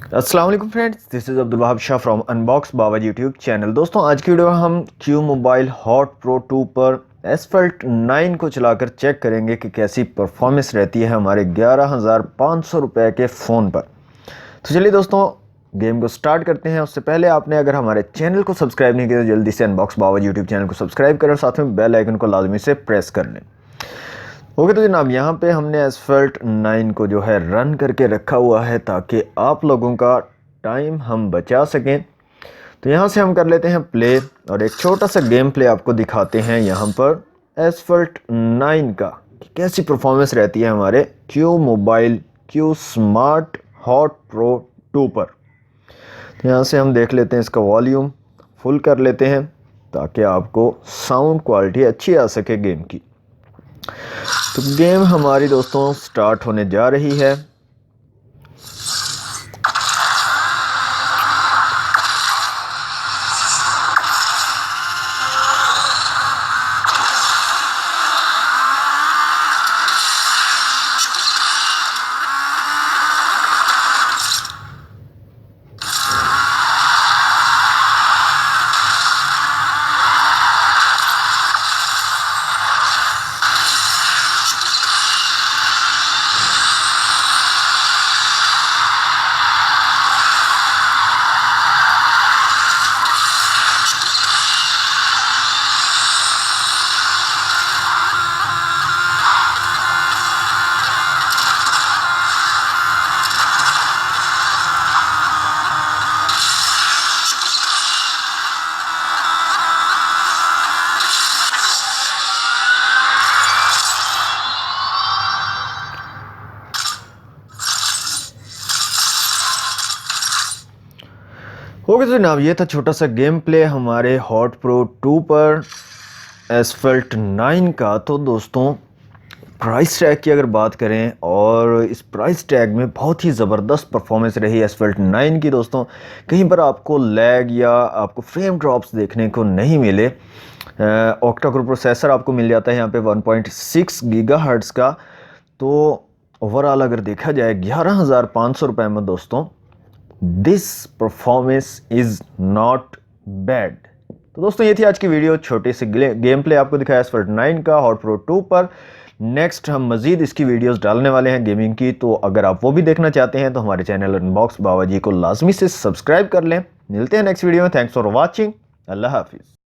अस्सलाम वालेकुम friends, this is Abdul Wahab Shah from unbox Baba YouTube channel. दोस्तों आज की वीडियो में हम क्यू मोबाइल हॉट प्रो 2 पर एसफल्ट 9 को चलाकर चेक करेंगे कि कैसी परफॉर्मेंस रहती है हमारे 11,500 रुपये के फ़ोन पर। तो चलिए दोस्तों गेम को स्टार्ट करते हैं। उससे पहले आपने अगर हमारे चैनल को सब्सक्राइब नहीं किया तो जल्दी से अनबॉक्स बाबा यूट्यूब चैनल को सब्सक्राइब करें और साथ में बेल आइकन को लाजमी से प्रेस कर लें। ओके तो जनाब यहाँ पे हमने एसफल्ट 9 को जो है रन करके रखा हुआ है ताकि आप लोगों का टाइम हम बचा सकें। तो यहाँ से हम कर लेते हैं प्ले और एक छोटा सा गेम प्ले आपको दिखाते हैं यहाँ पर एसफल्ट 9 का कि कैसी परफॉर्मेंस रहती है हमारे Q mobile Q smart hot pro 2 पर। तो यहाँ से हम देख लेते हैं, इसका वॉल्यूम फुल कर लेते हैं ताकि आपको साउंड क्वालिटी अच्छी आ सके गेम की। तो गेम हमारी दोस्तों स्टार्ट होने जा रही है। ओके तो जनाब ये था छोटा सा गेम प्ले हमारे हॉट प्रो 2 पर एसफल्ट 9 का। तो दोस्तों प्राइस टैग की अगर बात करें और इस प्राइस टैग में बहुत ही ज़बरदस्त परफॉर्मेंस रही एसफल्ट 9 की। दोस्तों कहीं पर आपको लैग या आपको फ्रेम ड्रॉप्स देखने को नहीं मिले। ऑक्टा कोर प्रोसेसर आपको मिल जाता है यहाँ पे 1.6 गीगाहर्ट्ज़ का। तो ओवरऑल अगर देखा जाए 11,500 रुपये में दोस्तों this performance is not bad. तो दोस्तों ये थी आज की वीडियो, छोटे से गेम प्ले आपको दिखाया एसफल्ट 9 का हॉट प्रो 2 पर। नेक्स्ट हम मज़ीद इसकी वीडियोस डालने वाले हैं गेमिंग की, तो अगर आप वो भी देखना चाहते हैं तो हमारे चैनल अनबॉक्स बाबा जी को लाजमी से सब्सक्राइब कर लें। मिलते हैं नेक्स्ट वीडियो में। Thanks for watching. अल्लाह हाफिज़।